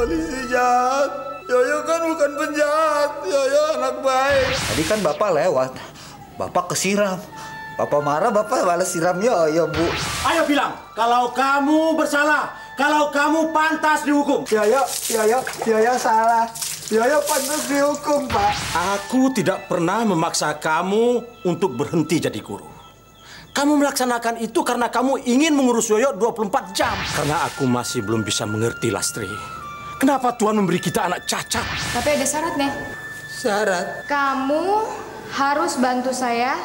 polisi jahat. Yoyo kan bukan penjahat. Yoyo anak baik. Tadi kan Bapak lewat. Bapak kesiram. Bapak marah, Bapak balas siram Yoyo, Bu. Ayo bilang, kalau kamu bersalah, kalau kamu pantas dihukum. Yoyo salah. Yoyo pantas dihukum, Pak. Aku tidak pernah memaksa kamu untuk berhenti jadi guru. Kamu melaksanakan itu karena kamu ingin mengurus Yoyo 24 jam. Karena aku masih belum bisa mengerti, Lastri. Kenapa Tuhan memberi kita anak cacat? Tapi ada syaratnya. Syarat? Kamu harus bantu saya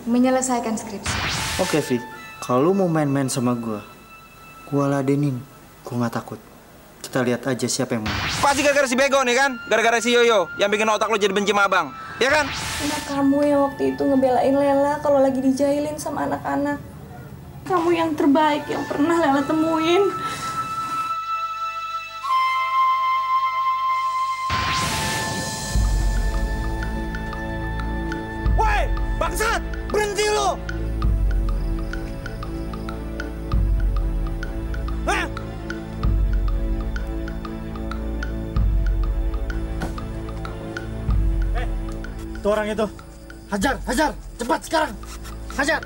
menyelesaikan skripsi. Oke, Vi. Kalau lu mau main-main sama gua ladenin. Gua nggak takut. Kita lihat aja siapa yang mau. Pasti gara-gara si Bego nih kan? Gara-gara si Yoyo yang bikin otak lo jadi benci sama abang. Ya kan? Karena kamu yang waktu itu ngebelain Lela kalau lagi dijahilin sama anak-anak. Kamu yang terbaik yang pernah Lela temuin. Woi, bangsat! Berhenti lo! Hah? Itu orang itu. Hajar, hajar! Cepat sekarang! Hajar!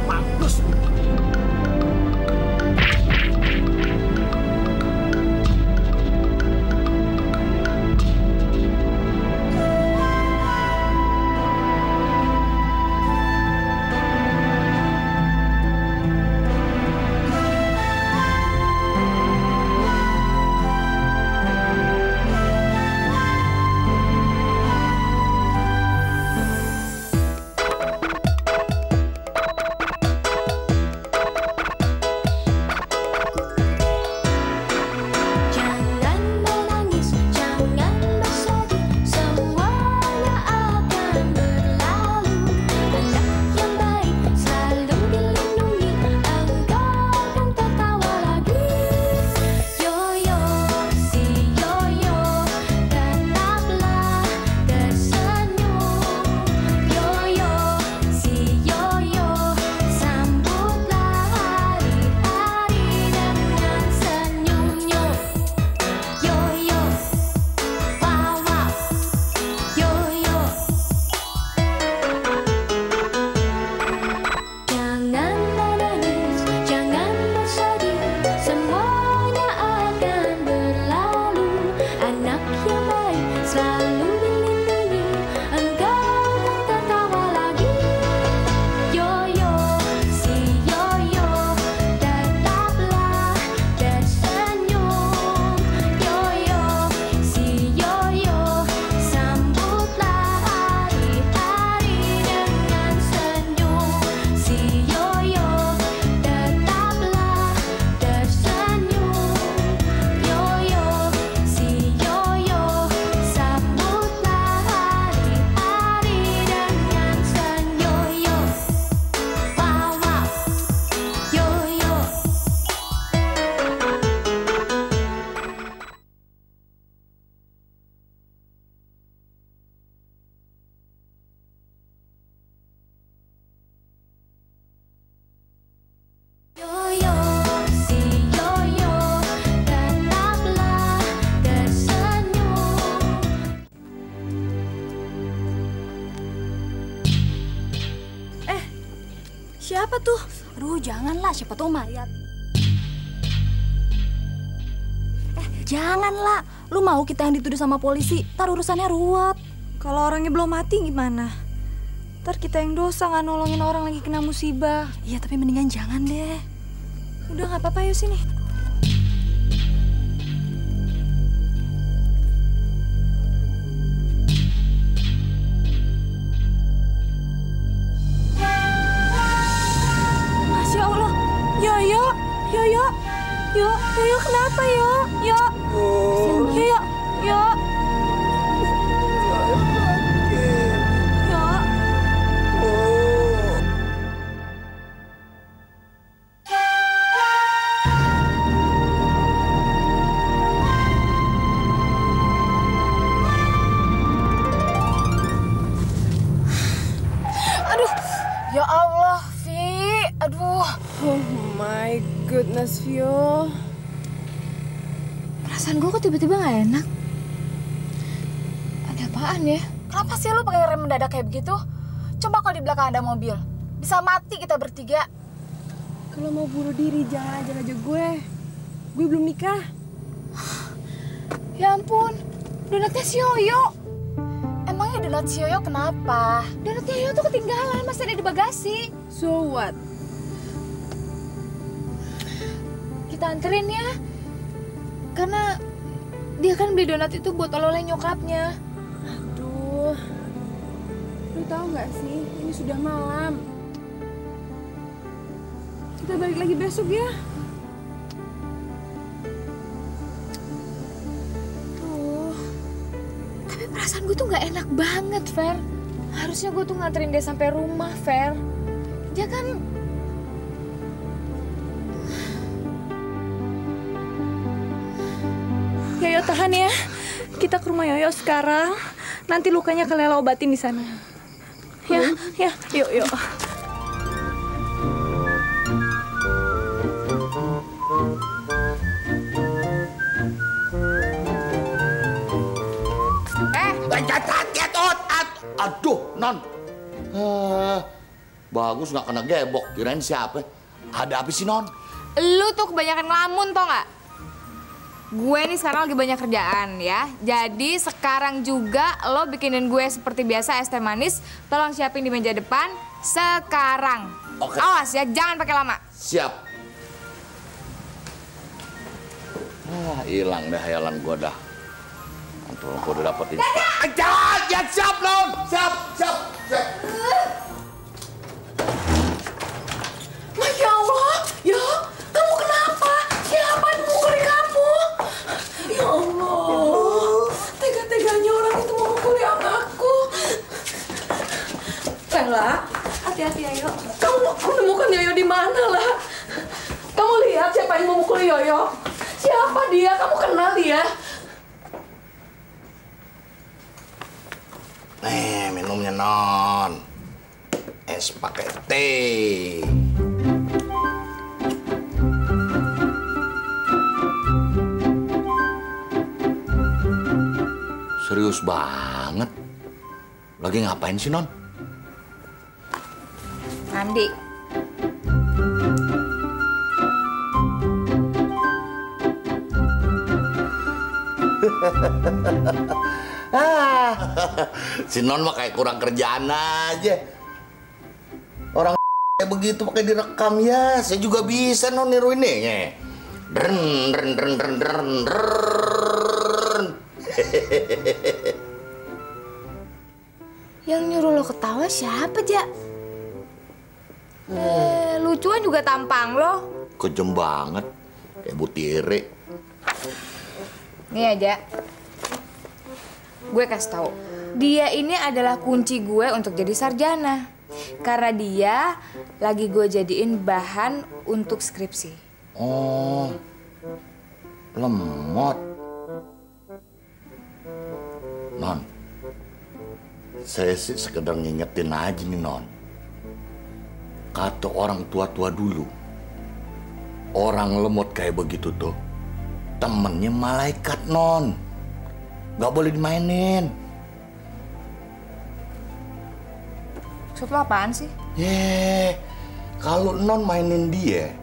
Mampus! Siapa tuh? Aduh, janganlah, siapa tahu mayat. Janganlah. Lu mau kita yang dituduh sama polisi, ntar urusannya ruwet. Kalau orangnya belum mati gimana? Ntar kita yang dosa nggak nolongin orang lagi kena musibah. Iya, tapi mendingan jangan deh. Udah nggak apa-apa, yuk sini. Yoyo kenapa, Yo? Yo. Yo. Yo. Aduh, ya Allah, goodness, Vio. Perasaan gue kok tiba-tiba gak enak. Ada apaan ya? Kenapa sih lu pakai rem mendadak kayak begitu? Coba kalau di belakang ada mobil, bisa mati kita bertiga. Kalau mau bunuh diri jangan aja gue. Gue belum nikah. Ya ampun, donatnya si Yoyo. Emangnya donat si Yoyo kenapa? Donatnya Yoyo tuh ketinggalan, masih ada di bagasi. So what? Kita anterin ya. Karena dia kan beli donat itu buat oleh-oleh nyokapnya. Aduh. Lu tahu nggak sih, ini sudah malam. Kita balik lagi besok ya. Tapi perasaan gue tuh nggak enak banget, Fer. Harusnya gue tuh nganterin dia sampai rumah, Fer. Dia kan... Yoyo tahan ya. Kita ke rumah Yoyo sekarang. Nanti lukanya Lela obatin di sana. Ya, ya, yuk, yuk. Aduh, Non. Bagus nggak kena gebok. Kirain siapa? Ada apa sih, Non? Lu tuh kebanyakan ngelamun, tau nggak? Gue nih sekarang lagi banyak kerjaan ya. Jadi sekarang juga lo bikinin gue seperti biasa es teh manis. Tolong siapin di meja depan sekarang. Oke. Awas ya, jangan pakai lama. Siap. Hilang deh hayalan gue dah. Antum gue udah dapetin. Jangan, ya siap, Non. Siap. Masya Allah, ya, kamu kenapa? Siapa yang memukuli kamu? Ya Allah, tega-teganya orang itu memukuli anakku. Lela, Hati-hati ya, Yoyo. kamu menemukan Yoyo di mana, lah? Kamu lihat siapa yang memukuli Yoyo? Siapa dia? Kamu kenal dia? Nih, minumnya, Non. Es pakai teh. Serius banget. Lagi ngapain sih, Non? Mandi. Si Non mah kayak kurang kerjaan aja. Orang kayak begitu pakai direkam ya. Saya juga bisa, Non, niruin nih. Dren. Yang nyuruh lo ketawa siapa, Ja? Lucuan juga tampang lo. Kejem banget. Kayak butire. Nih aja. Gue kasih tahu. Dia ini adalah kunci gue untuk jadi sarjana. Karena dia lagi gue jadiin bahan untuk skripsi. Oh. Lemot. Non. Saya sih sekedar ngingetin aja nih, Non. Kata orang tua-tua dulu, orang lemot kayak begitu tuh temennya malaikat, Non. Gak boleh dimainin. Maksud lo apaan sih? Kalau Non mainin dia,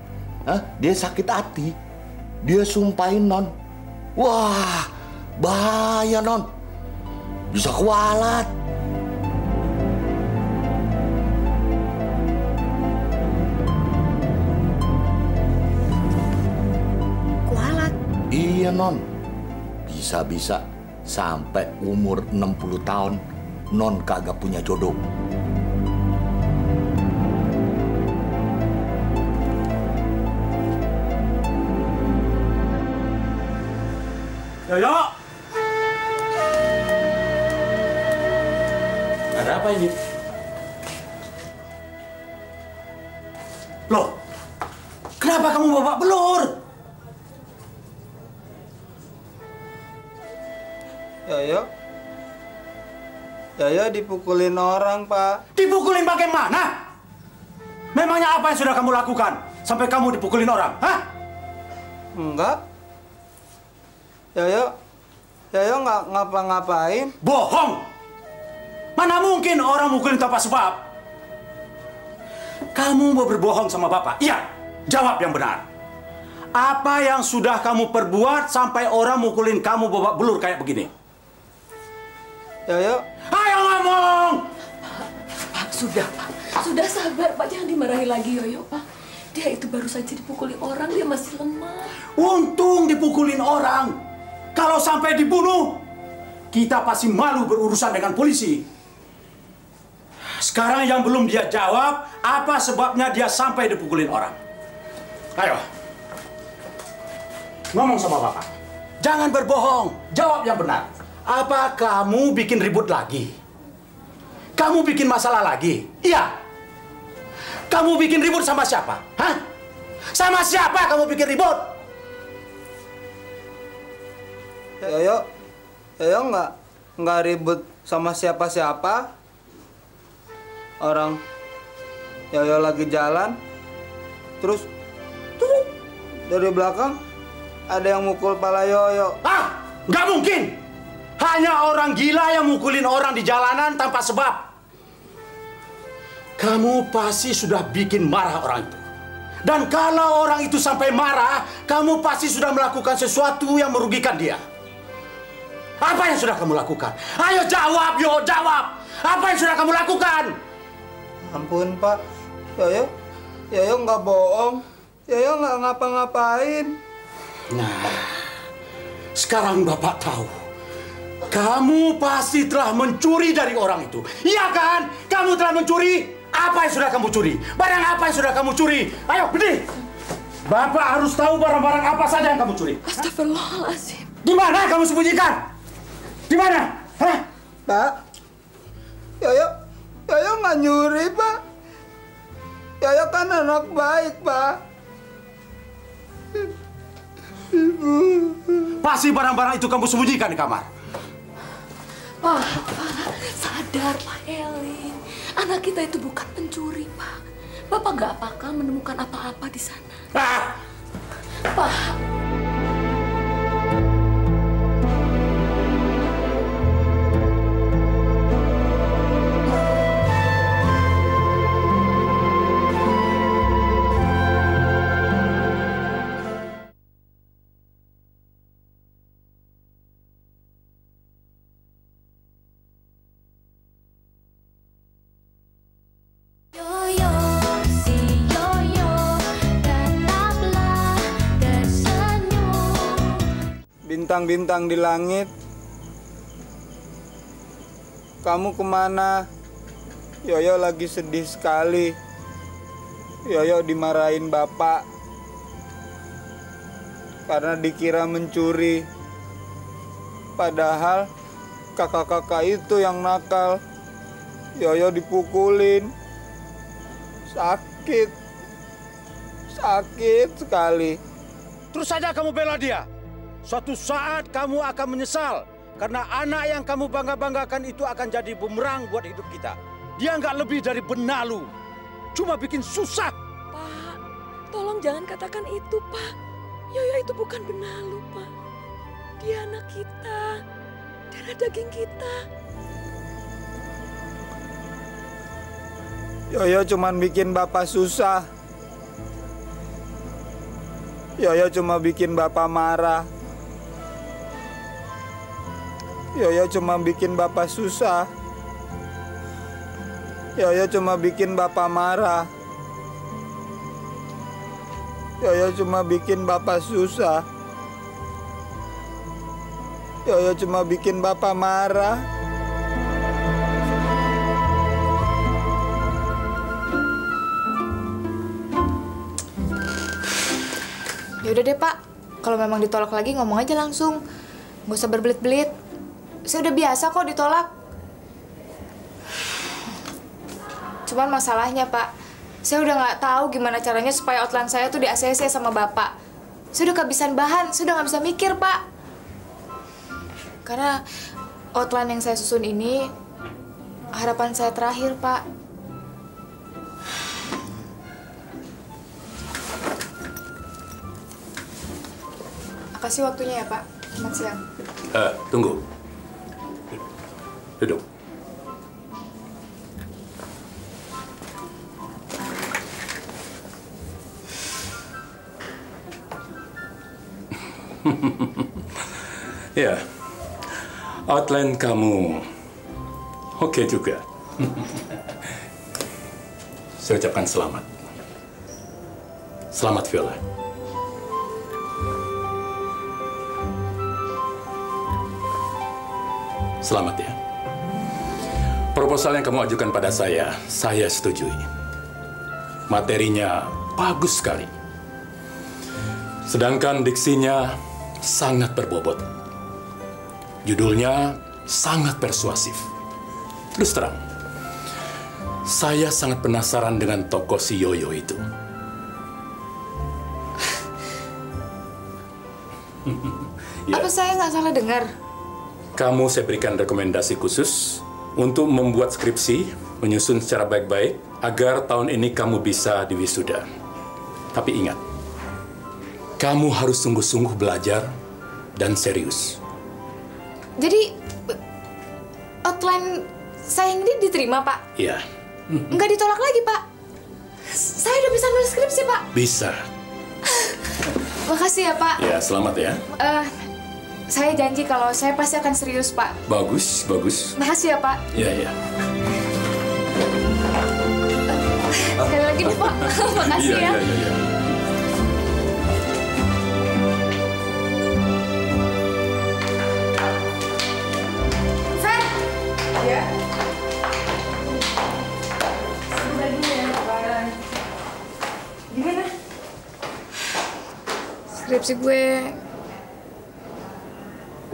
dia sakit hati. Dia sumpahin, Non. Wah, bahaya, Non. Bisa kualat. Kualat? Iya, Non. Bisa-bisa sampai umur 60 tahun, Non kagak punya jodoh. Yoyo! Ada apa ini? Loh, kenapa kamu bawa belur? Yoyo dipukulin orang, Pak. Dipukulin bagaimana? Memangnya apa yang sudah kamu lakukan? sampai kamu dipukulin orang? Hah? Enggak. Yoyo nggak ngapa-ngapain. Bohong! Mana mungkin orang mukulin tanpa sebab? Kamu mau berbohong sama Bapak? Iya, jawab yang benar. Apa yang sudah kamu perbuat sampai orang mukulin kamu babak belur kayak begini? Yoyo. Ayo ngomong! Pak, sudah Pak. Sudah sabar Pak, jangan dimarahi lagi Yoyo Pak. Dia itu baru saja dipukuli orang, dia masih lemah. Untung dipukulin orang. Kalau sampai dibunuh, kita pasti malu berurusan dengan polisi. Sekarang yang belum dia jawab, apa sebabnya dia sampai dipukulin orang? Ayo. Ngomong sama Bapak. Jangan berbohong, jawab yang benar. Apa kamu bikin ribut lagi? Kamu bikin masalah lagi? Iya. Kamu bikin ribut sama siapa? Hah? Sama siapa kamu bikin ribut? Yoyo nggak ribut sama siapa-siapa. Orang Yoyo lagi jalan, terus dari belakang ada yang mukul pala Yoyo. Ah, nggak mungkin. Hanya orang gila yang mukulin orang di jalanan tanpa sebab. Kamu pasti sudah bikin marah orang itu. Dan kalau orang itu sampai marah, kamu pasti sudah melakukan sesuatu yang merugikan dia. Apa yang sudah kamu lakukan? Ayo jawab, jawab. Apa yang sudah kamu lakukan? Ampun Pak, Yoyo nggak bohong. Yoyo nggak ngapa-ngapain. Nah, sekarang Bapak tahu. Kamu pasti telah mencuri dari orang itu. Iya kan? Kamu telah mencuri. Apa yang sudah kamu curi? Barang apa yang sudah kamu curi? Ayo, berdiri. Bapak harus tahu barang-barang apa saja yang kamu curi. Astagfirullahaladzim. Di mana kamu sembunyikan? Di mana? Hah? Pak, Yoyo nggak nyuri Pak. Yoyo kan anak baik Pak. Pasti barang-barang itu kamu sembunyikan di kamar. Pak, sadar Pak Elin. Anak kita itu bukan pencuri, Pak. Bapak nggak bakal menemukan apa-apa di sana. Ah! Pak. Bintang-bintang di langit, kamu kemana? Yoyo lagi sedih sekali. Yoyo dimarahin bapak karena dikira mencuri. Padahal kakak-kakak itu yang nakal. Yoyo dipukulin. Sakit sekali. Terus saja kamu bela dia. Suatu saat kamu akan menyesal karena anak yang kamu bangga-banggakan itu akan jadi bumerang buat hidup kita. Dia nggak lebih dari benalu, cuma bikin susah. Pak, tolong jangan katakan itu, Pak. Yoyo itu bukan benalu, Pak. Dia anak kita, darah daging kita. Yoyo cuman bikin bapak susah. Yoyo cuma bikin bapak marah. Yoyo cuma bikin bapak susah. Yoyo cuma bikin bapak marah. Yoyo cuma bikin bapak susah. Yoyo cuma bikin bapak marah. Ya udah deh Pak, kalau memang ditolak lagi ngomong aja langsung. Nggak usah berbelit-belit. Saya udah biasa kok ditolak. Cuman masalahnya Pak, saya udah nggak tahu gimana caranya supaya outline saya tuh di ACC sama Bapak. Saya udah kehabisan bahan, saya udah nggak bisa mikir Pak. Karena outline yang saya susun ini harapan saya terakhir Pak. Makasih waktunya ya, Pak. Selamat siang. Tunggu. Duduk. Ya, outline kamu oke juga. Saya ucapkan selamat. Selamat, Viola. Selamat ya. Proposal yang kamu ajukan pada saya setujui. Materinya bagus sekali. Sedangkan diksinya sangat berbobot. Judulnya sangat persuasif. Terus terang, saya sangat penasaran dengan tokoh si Yoyo itu. Ya. Apa saya nggak salah dengar? Kamu saya berikan rekomendasi khusus untuk membuat skripsi, menyusun secara baik-baik, agar tahun ini kamu bisa diwisuda. Tapi ingat, kamu harus sungguh-sungguh belajar dan serius. Jadi, outline saya ini diterima, Pak? Iya. Nggak ditolak lagi, Pak? Saya udah bisa nulis skripsi, Pak? Bisa. Makasih ya, Pak. Ya, selamat ya. Saya janji kalau saya pasti akan serius, Pak. Bagus, bagus. Makasih ya, Pak. Iya, iya. Sekali lagi nih, Pak. Makasih ya. Iya. Fer! Ya. Sebentar dulu ya, Pak. Gimana? Skripsi gue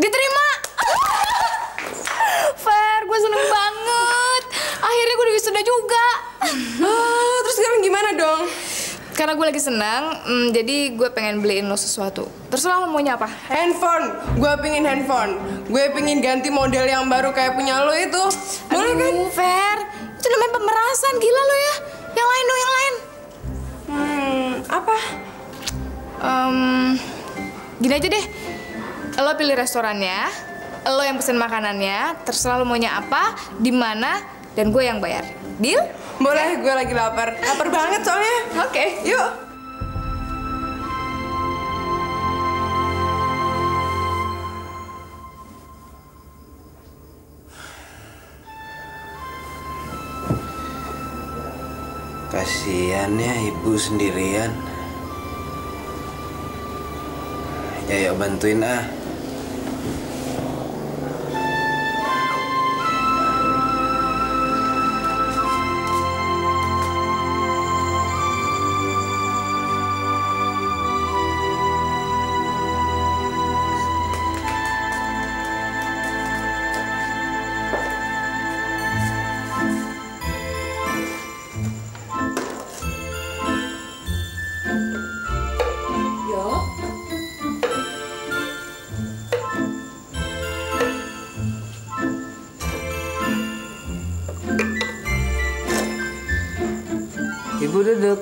diterima. Fer, gue seneng banget. Akhirnya gue wisuda juga. Terus sekarang gimana dong? Karena gue lagi senang, jadi gue pengen beliin lo sesuatu. Terserah lo maunya apa. Handphone. Gue pingin handphone. Gue pingin ganti model yang baru kayak punya lo itu. Boleh kan? Aduh, Fer, itu namanya pemerasan. Gila lo ya. Yang lain dong, yang lain. Apa? Gini aja deh. Lo pilih restorannya, lo yang pesen makanannya, terserah lo maunya apa, di mana, dan gue yang bayar. Deal? Boleh, gue lagi lapar. Lapar banget soalnya. Oke. Yuk. Kasihan ya ibu sendirian. Ya, yuk bantuin ah. Ibu duduk.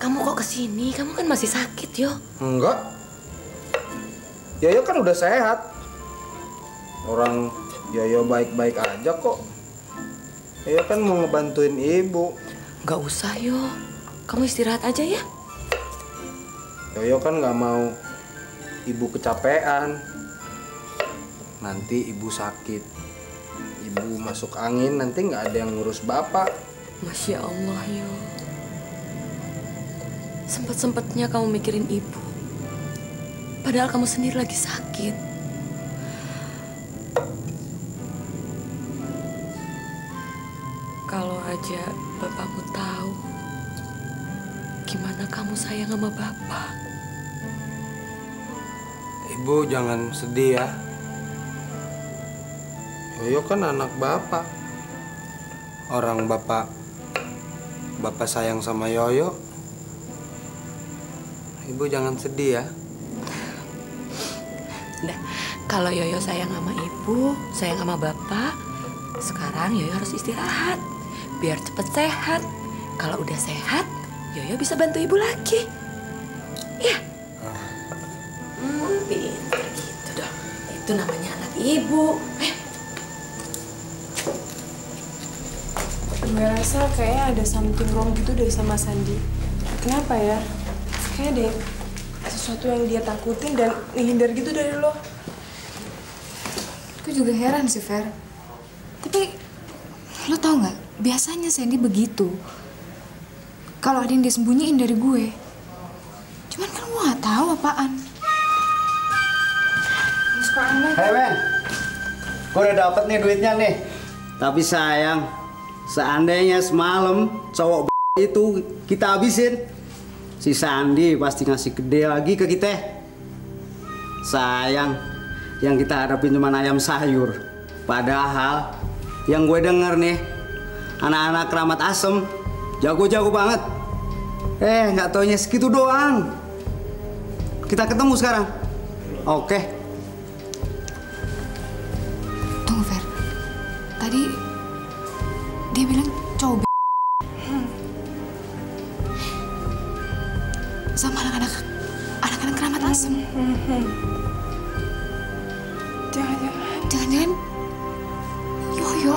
Kamu kok kesini? Kamu kan masih sakit, Yo. Enggak. Yoyo kan udah sehat. Orang Yoyo baik-baik aja kok. Yoyo kan mau ngebantuin ibu. Nggak usah, Yo. Kamu istirahat aja ya. Yoyo kan nggak mau ibu kecapean. Nanti ibu sakit. Ibu masuk angin, nanti nggak ada yang ngurus bapak. Masya Allah, Yo. Sempet-sempetnya kamu mikirin ibu. Padahal kamu sendiri lagi sakit. Kalau aja bapakmu tahu gimana kamu sayang sama bapak. Ibu jangan sedih ya. Yoyo kan anak bapak. Orang bapak sayang sama Yoyo. Ibu jangan sedih ya. Nah, kalau Yoyo sayang sama ibu, sayang sama bapak, sekarang Yoyo harus istirahat biar cepet sehat. Kalau udah sehat, Yoyo bisa bantu ibu lagi. Iya. Pintar gitu dong. Itu namanya anak ibu. Gue rasa kayaknya ada something wrong gitu deh sama Sandi. Kenapa ya? Kayaknya deh sesuatu yang dia takutin dan menghindar gitu dari lo. Gue juga heran sih, Fer. Tapi lo tau nggak? Biasanya Sandy begitu. Kalau ada yang disembunyiin dari gue. Cuman kan gue nggak tahu apaan. Suka aneh. Hei men, gue udah dapet nih duitnya nih. Tapi sayang, seandainya semalam cowok itu kita habisin, si Sandi pasti ngasih gede lagi ke kita. Sayang, yang kita hadapin cuma ayam sayur. Padahal yang gue denger nih, anak-anak keramat asem jago-jago banget. Nggak taunya segitu doang. Kita ketemu sekarang. Oke. Tunggu, Fer. Tadi dia bilang cowok sama anak-anak keramat asem. Jangan-jangan Yoyo.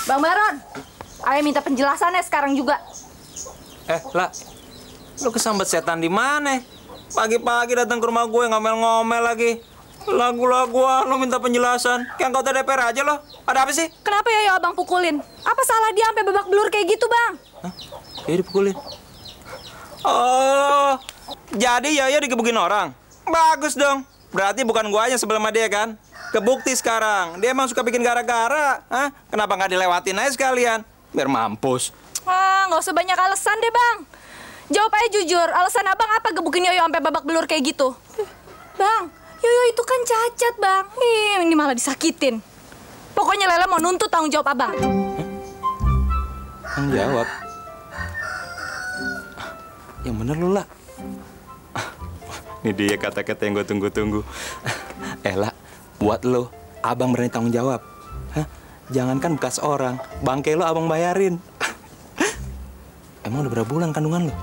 Bang Baron, ayah minta penjelasannya sekarang juga. Lah, lu kesambet setan di mana? Pagi-pagi datang ke rumah gue ngomel-ngomel lagi. Lagu-laguan lu minta penjelasan. Kayak anggota DPR aja lo. Ada apa sih? Kenapa ya abang pukulin? Apa salah dia sampai babak belur kayak gitu, Bang? Hah? Dia dipukulin? Oh, jadi Yoyo digebukin orang? Bagus dong. Berarti bukan gua aja sebelum dia kan? Kebukti sekarang. Dia emang suka bikin gara-gara. Hah? Kenapa nggak dilewatin aja sekalian? Biar mampus. Nggak usah banyak alasan deh, Bang. Jawab aja jujur. Alasan abang apa gebukin Yoyo sampai babak belur kayak gitu? Bang, Yoyo itu kan cacat, Bang. Ini malah disakitin. Pokoknya Lela mau nuntut tanggung jawab abang. Tanggung jawab? Yang bener lu, lah. Ini dia kata-kata yang gue tunggu-tunggu. Lah, buat lo, abang berani tanggung jawab. Hah? Jangankan bekas orang, bangke lo abang bayarin. Emang udah berapa bulan kandungan lo?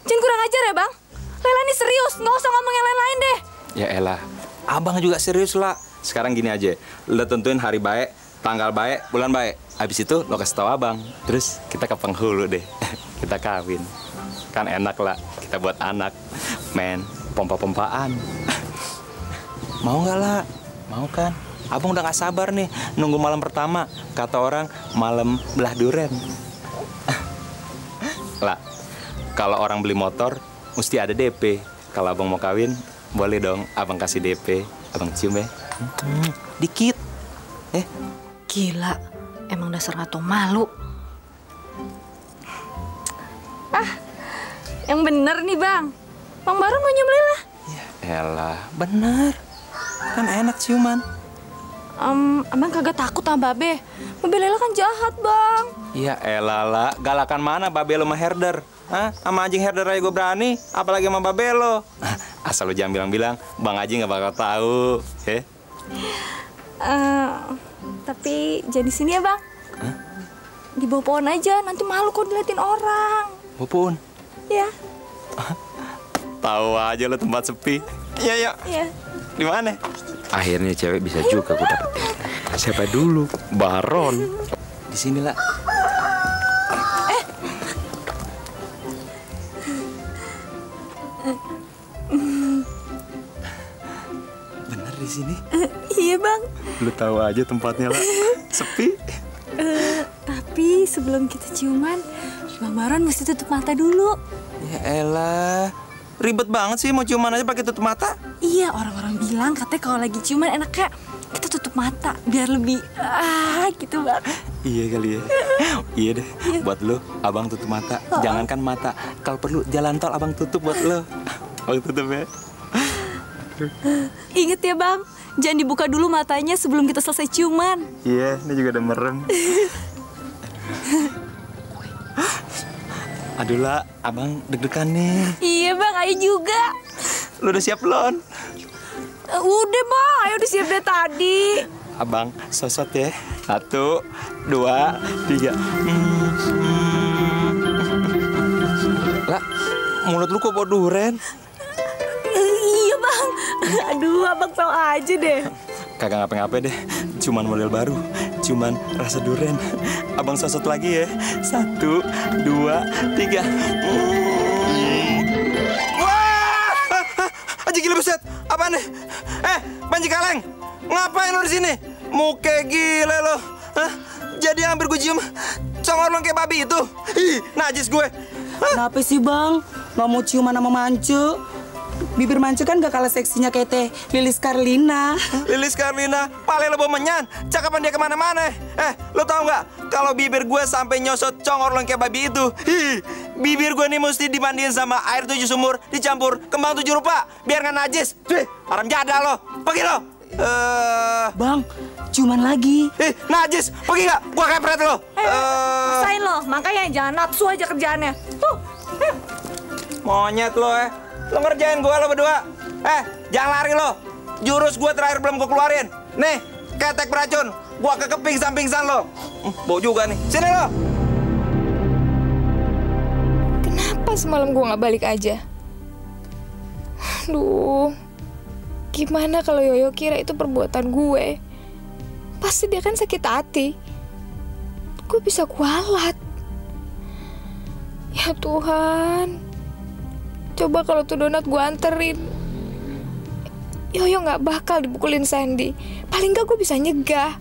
Jangan kurang ajar ya, Bang. Lela ini serius, nggak usah ngomong yang lain-lain deh. Ya elah, abang juga serius lah. Sekarang gini aja, lo tentuin hari baik, tanggal baik, bulan baik. Habis itu lo kasih tau abang. Terus kita ke penghulu deh, kita kawin. Kan enak lah, kita buat anak. Men, pompa-pompaan. Mau nggak lah? Mau kan? Abang udah gak sabar nih, nunggu malam pertama. Kata orang, malam belah duren. Lah, kalau orang beli motor, mesti ada DP. Kalau abang mau kawin, boleh dong abang kasih DP. Abang cium ya. Dikit. Gila, emang dasar nggak tau malu. Yang bener nih, Bang. Bang Baron mau nyium Lela. Ya elah, bener. Kan enak ciuman. Abang kagak takut sama Babe. Babe Lela kan jahat, Bang. Ya elah lah, galakan mana Babe lo sama herder? Hah? Sama anjing herder aja gue berani, apalagi sama Babe lo. Asal lo jangan bilang-bilang, Bang Haji nggak bakal tahu. Tapi jadi sini ya, Bang. Di bawah pohon aja, nanti malu kok diliatin orang. Bawah pohon? Ya. Tahu aja lo tempat sepi. Iya. Di mana? Akhirnya cewek bisa juga gue dapetin. Siapa dulu? Baron. Di sini lah. Bener di sini? Iya, Bang. Lu tahu aja tempatnya lah. Sepi. Tapi sebelum kita ciuman, Bang Baron mesti tutup mata dulu. Ya elah. Ribet banget sih mau ciuman aja pakai tutup mata. Iya, orang-orang bilang katanya kalau lagi ciuman enaknya kita tutup mata biar lebih gitu, Bang. Iya kali ya. Iya deh. Buat lo, abang tutup mata. Jangankan mata, kalau perlu jalan tol abang tutup buat lo. Abang tutup ya. Ingat ya, Bang, Jangan dibuka dulu matanya sebelum kita selesai ciuman. Iya, ini juga udah merem. Aduh lah, abang deg-degan nih. Iya bang, ayo juga. Lu udah siap belum? Udah bang, ayo udah siap dari tadi. Abang, sosot ya. 1, 2, 3. Lah, mulut lu kok bau duren? Iya bang. Aduh, abang tau aja deh. Kagak ngapa-ngapa deh, cuman model baru, cuman rasa duren. Abang sosot lagi ya. 1, 2, 3. Wah! Aji gila buset, apaan nih? Panji Kaleng, ngapain lo di sini? Muka gila lo. Hah? Jadi hampir gue cium congor lo kayak babi itu. Ih, najis gue. Kenapa sih bang? Nggak mau ciuman sama Mance? Bibir Mance kan gak kalah seksinya kayak teh Lilis Karlina. Lilis Karlina, paling lo menyan, cakapan dia kemana-mana. Lo tau nggak? Kalau bibir gue sampai nyosot congor lo kayak babi itu, bibir gue nih mesti dimandiin sama air 7 sumur, dicampur kembang 7 rupa, biar nggak najis. Haram jada lo, pergi lo. Bang, ciuman lagi. Najis, pergi nggak? Gua kepret lo. Rasain lo, makanya jangan nafsu aja kerjaannya. Tuh. Monyet lo Lo ngerjain gua lo berdua. Jangan lari lo. Jurus gua terakhir belum gua keluarin. Nih, ketek beracun. Gua kekeping pingsan lo. Bau juga nih. Sini lo. Kenapa semalam gua nggak balik aja? Aduh, gimana kalau Yoyo kira itu perbuatan gue? Pasti dia kan sakit hati. Gue bisa kualat. Ya Tuhan. Coba kalau tuh donat gue anterin. Yoyo nggak bakal dipukulin Sandy. Paling nggak gue bisa nyegah.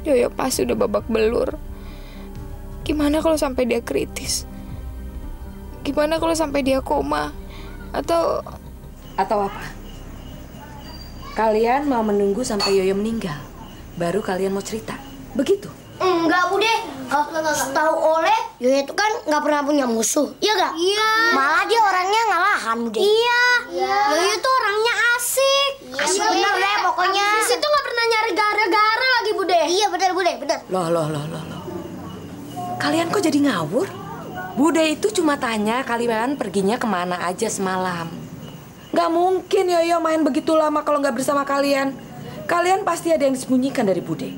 Yoyo pasti udah babak belur. Gimana kalau sampai dia kritis? Gimana kalau sampai dia koma? Atau apa? Kalian mau menunggu sampai Yoyo meninggal, baru kalian mau cerita, begitu? Enggak, Bude. Tahu oleh Yoyo itu kan nggak pernah punya musuh, iya nggak? Iya. Malah dia orangnya ngalahan, Bude. Iya. Yoyo itu orangnya asik. Asik bener deh pokoknya. Di situ nggak pernah nyari gara-gara lagi, Bude. Iya bener, Bude, bener. Loh. Kalian kok jadi ngawur? Bude itu cuma tanya kalian perginya kemana aja semalam. Nggak mungkin Yoyo main begitu lama kalau nggak bersama kalian. Kalian pasti ada yang disembunyikan dari Bude.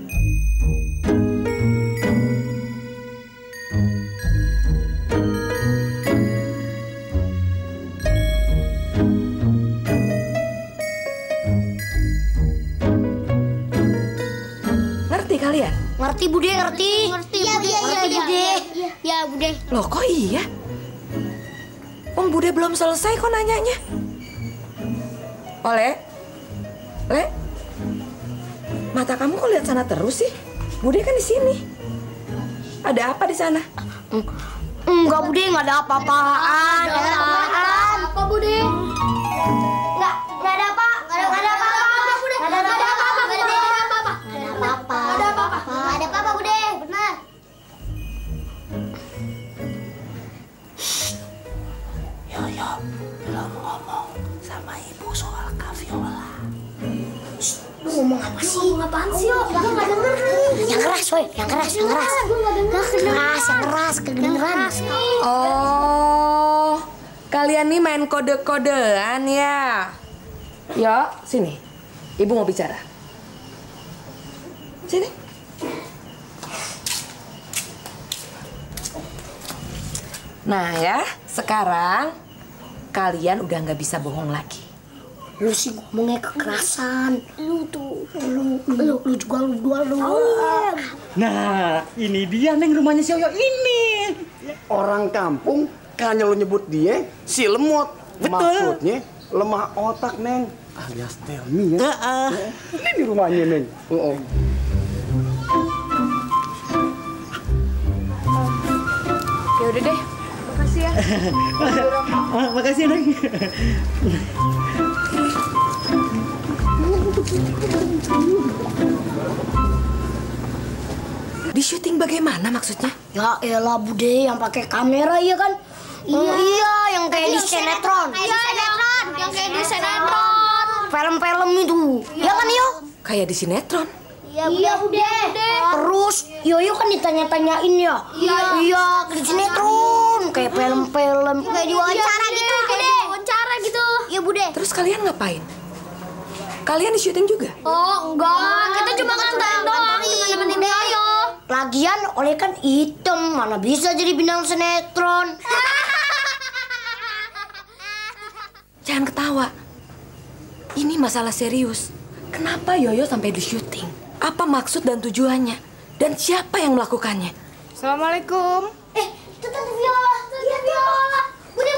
Ngerti kalian? Ngerti, Bude, ngerti. Ngerti, Bude. Ngerti, Bude. Ya, Bude. Loh, kok iya? Om Bude belum selesai kok nanyanya. Le, mata kamu kok lihat sana terus sih? Bude kan di sini. Ada apa di sana? Enggak, Bude, nggak ada apa-apaan. Nggak ada apa-apaan. Apa, Bude? Nggak ada apa. Nggak ada apa-apa, Bude. Nggak ada apa-apa, Bude. Nggak ada apa-apa. Nggak ada apa-apa. Nggak ada apa-apa. Nggak ada apa-apa, Bude. Benar. Yoyo belum ngomong sama ibu soal Kak Viola. Lu ngomong apa sih? Ngomong apaan sih, Yo? Gue nggak denger. Yang keras, woy. Yang keras. Gue nggak denger. Yang keras, kedengeran. Oh, kalian nih main kode-kodean ya? Yo, sini. Ibu mau bicara. Sini. Nah ya, sekarang kalian udah nggak bisa bohong lagi. Lu sih ngomongnya kekerasan. Lu tuh, lu juga lu. Nah, ini dia Neng rumahnya si Yoyo ini. Orang kampung kayaknya lo nyebut dia si lemot. Betul. Maksudnya lemah otak Neng. Alias Telmi ya. Ini di rumahnya Neng. ya udah deh. Makasih ya. Makasih Neng. Di syuting bagaimana maksudnya? Ya elah, Bude, yang pakai kamera ya kan? Iya, yang kayak di sinetron. Yang kayak di sinetron. Kayak di sinetron. Iya, Bude. Terus Yoyo kan ditanya-tanyain ya. Iya, di sinetron, kayak film-film, kayak diwawancara gitu, Iya, Bude. Terus kalian ngapain? Kalian di syuting juga? Oh, enggak. Kita cuma nganterin doang, nemenin Yoyo. Lagian Oleh kan hitam, mana bisa jadi bintang sinetron. Jangan ketawa. Ini masalah serius. Kenapa Yoyo sampai di syuting? Apa maksud dan tujuannya? Dan siapa yang melakukannya? Assalamualaikum. Itu Tante Viola. Bude.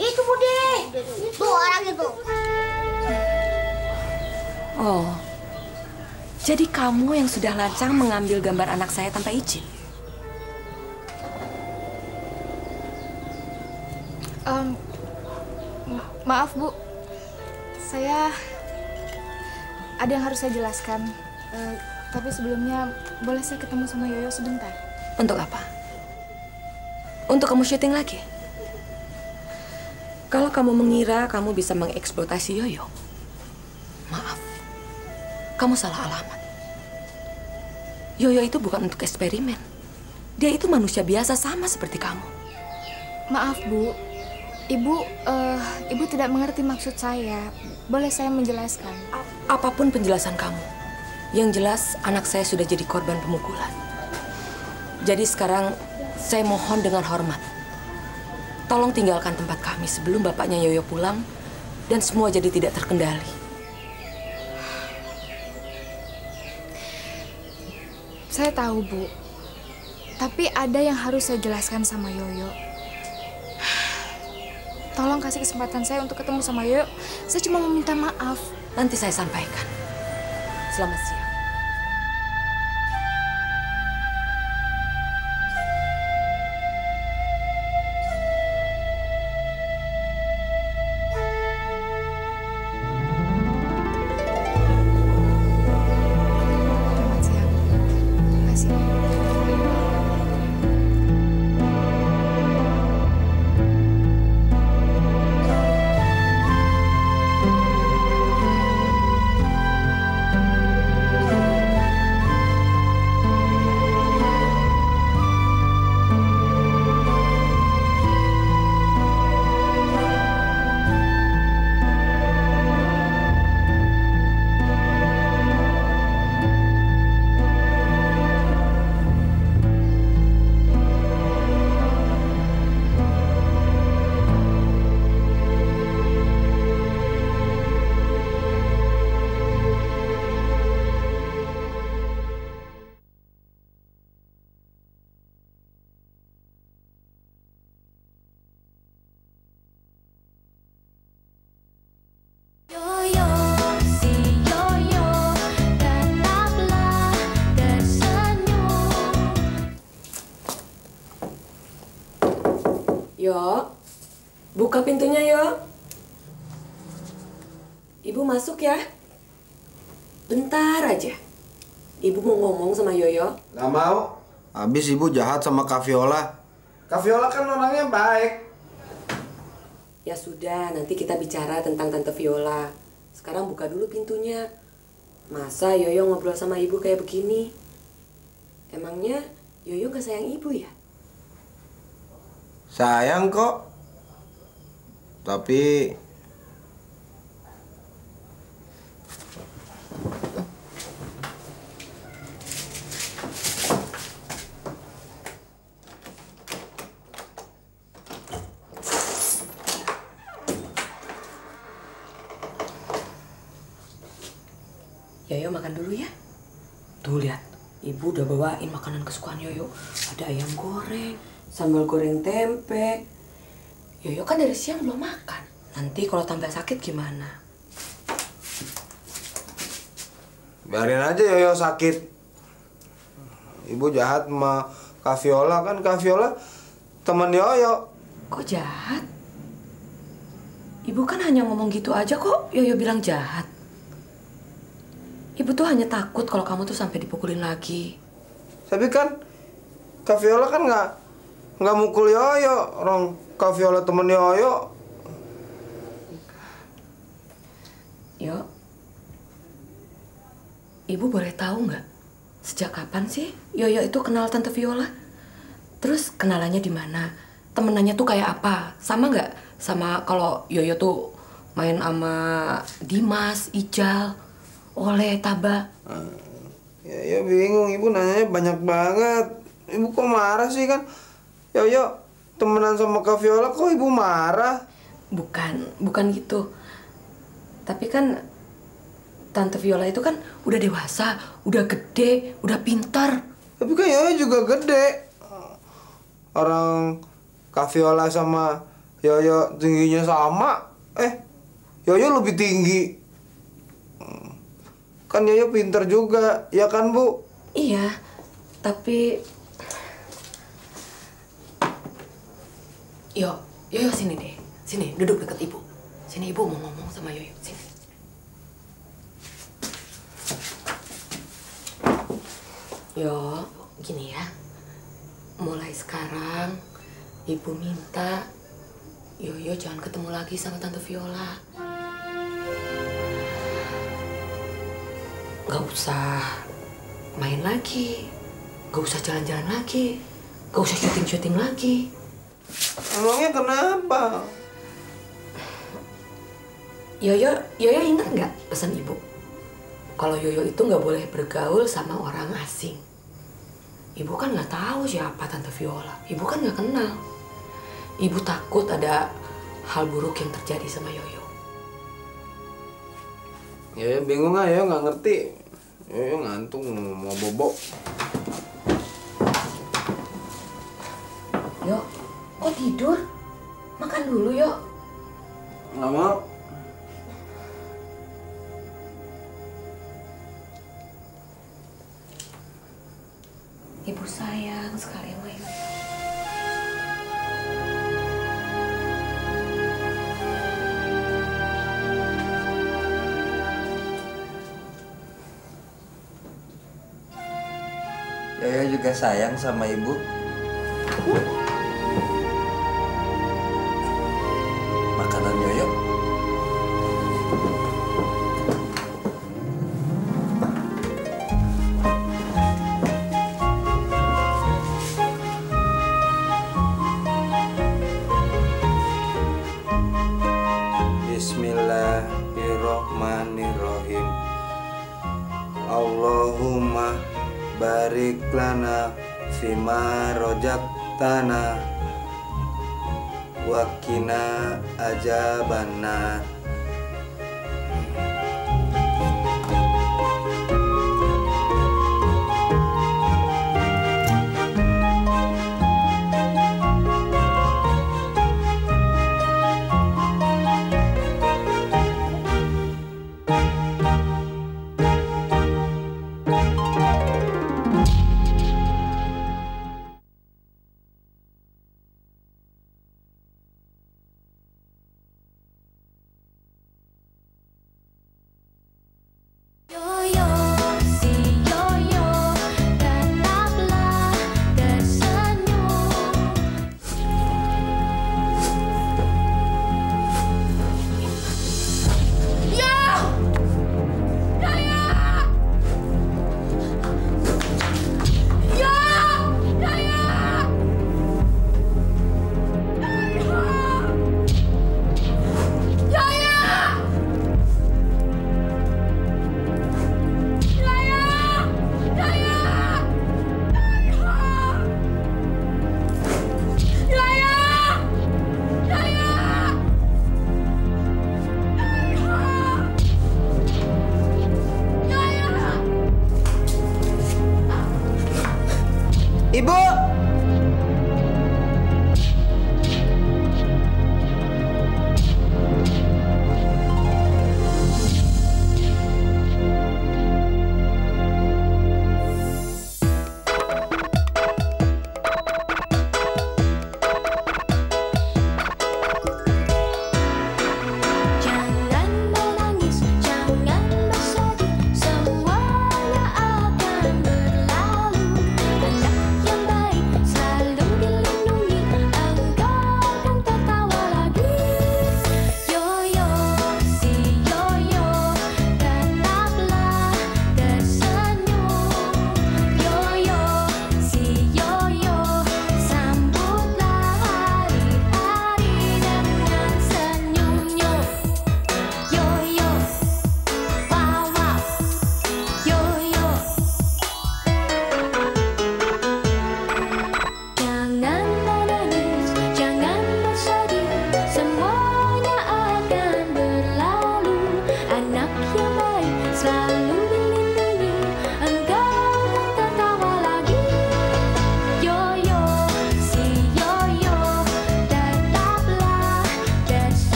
Itu Bude. Tuh orang itu. Oh, jadi kamu yang sudah lancang mengambil gambar anak saya tanpa izin? Maaf Bu, saya ada yang harus saya jelaskan. Tapi sebelumnya boleh saya ketemu sama Yoyo sebentar? Untuk apa? Untuk kamu syuting lagi? Kalau kamu mengira kamu bisa mengeksploitasi Yoyo, maaf, kamu salah alamat. Yoyo itu bukan untuk eksperimen. Dia itu manusia biasa sama seperti kamu. Maaf Bu, Ibu tidak mengerti maksud saya. Boleh saya menjelaskan? Apapun penjelasan kamu, yang jelas anak saya sudah jadi korban pemukulan. Jadi sekarang saya mohon dengan hormat, tolong tinggalkan tempat kami sebelum bapaknya Yoyo pulang dan semua jadi tidak terkendali. Saya tahu Bu, tapi ada yang harus saya jelaskan sama Yoyo. Tolong kasih kesempatan saya untuk ketemu sama Yoyo. Saya cuma meminta maaf. Nanti saya sampaikan. Selamat siang. Yo, buka pintunya Yo. Ibu masuk ya. Bentar aja. Ibu mau ngomong sama Yoyo. Gak mau. Habis ibu jahat sama Kak Viola. Kak Viola kan orangnya baik. Ya sudah, nanti kita bicara tentang Tante Viola. Sekarang buka dulu pintunya. Masa Yoyo ngobrol sama ibu kayak begini? Emangnya Yoyo gak sayang ibu ya? Sayang kok. Tapi Yoyo makan dulu ya. Tuh lihat, ibu udah bawain makanan kesukaan Yoyo. Ada ayam goreng, sambal goreng tempe. Yoyo kan dari siang belum makan. Nanti kalau tambah sakit gimana? biarin aja Yoyo sakit. Ibu jahat sama Kak Viola, kan Kak Viola teman Yoyo. Kok jahat? Ibu kan hanya ngomong gitu aja kok Yoyo bilang jahat. Ibu tuh hanya takut kalau kamu tuh sampai dipukulin lagi. Tapi kan Kak Viola kan nggak mukul Yoyo, Rong. Kak Viola temen Yoyo. Yo, Ibu boleh tahu nggak sejak kapan sih Yoyo itu kenal Tante Viola? Terus kenalannya di mana? Temenannya tuh kayak apa? Sama nggak sama kalau Yoyo tuh main sama Dimas, Ijal, Oleh, Taba? Ya bingung, Ibu nanyanya banyak banget. Ibu kok marah sih kan? Yoyo temenan sama Kak Viola, kok Ibu marah? Bukan gitu. Tapi kan Tante Viola itu kan udah dewasa, udah gede, udah pintar. Tapi kan Yoyo juga gede. Orang Kak Viola sama Yoyo tingginya sama. Yoyo lebih tinggi. Kan Yoyo pintar juga, ya kan Bu? Iya, tapi... Yoyo sini deh. Sini, duduk deket Ibu. Sini Ibu mau ngomong sama Yoyo. Sini. Yo, gini ya. Mulai sekarang Ibu minta Yoyo jangan ketemu lagi sama Tante Viola. Gak usah main lagi, gak usah jalan-jalan lagi, gak usah syuting-syuting lagi. Emangnya kenapa? Yoyo ingat nggak pesan Ibu? Kalau Yoyo itu nggak boleh bergaul sama orang asing. Ibu kan nggak tahu siapa Tante Viola. Ibu kan nggak kenal. Ibu takut ada hal buruk yang terjadi sama Yoyo. Yoyo bingung ah, Yoyo nggak ngerti. Yoyo ngantuk mau bobo. Yo, kok tidur? Makan dulu, Yo. Nggak mau. Ibu sayang sekali sama Yoyo. Yoyo juga sayang sama Ibu. Makanan Yoyo. Bismillahirrohmanirrohim. Allahumma barik lana fima rojaktana wa qina azabannar.